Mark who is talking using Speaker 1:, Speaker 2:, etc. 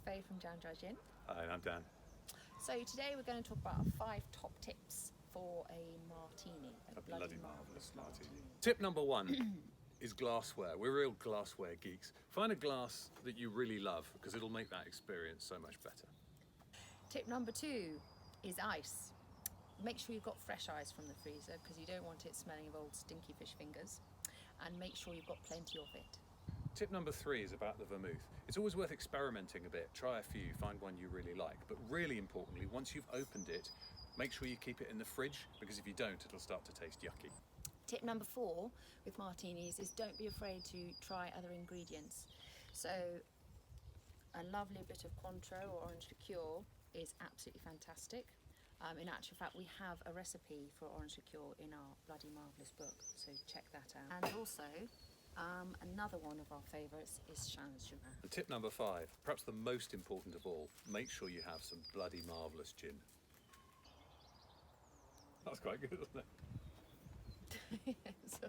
Speaker 1: Faye from jamjargin.
Speaker 2: Hi, I'm Dan.
Speaker 1: So today we're going to talk about our 5 top tips for a martini, a bloody marvellous martini.
Speaker 2: Tip number 1 is glassware. We're real glassware geeks. Find a glass that you really love because it'll make that experience so much better.
Speaker 1: Tip number 2 is ice. Make sure you've got fresh ice from the freezer because you don't want it smelling of old stinky fish fingers, and make sure you've got plenty of it.
Speaker 2: Tip number 3 is about the vermouth. It's always worth experimenting a bit. Try a few, find one you really like. But really importantly, once you've opened it, make sure you keep it in the fridge because if you don't, it'll start to taste yucky.
Speaker 1: Tip number 4 with martinis is don't be afraid to try other ingredients. So a lovely bit of Cointreau or orange liqueur is absolutely fantastic. In actual fact, we have a recipe for orange liqueur in our Bloody Marvellous book, so check that out. And also, another one of our favourites is jamjargin.
Speaker 2: And tip number 5, perhaps the most important of all, make sure you have some bloody marvellous gin. That's quite good, isn't it?
Speaker 1: Yes.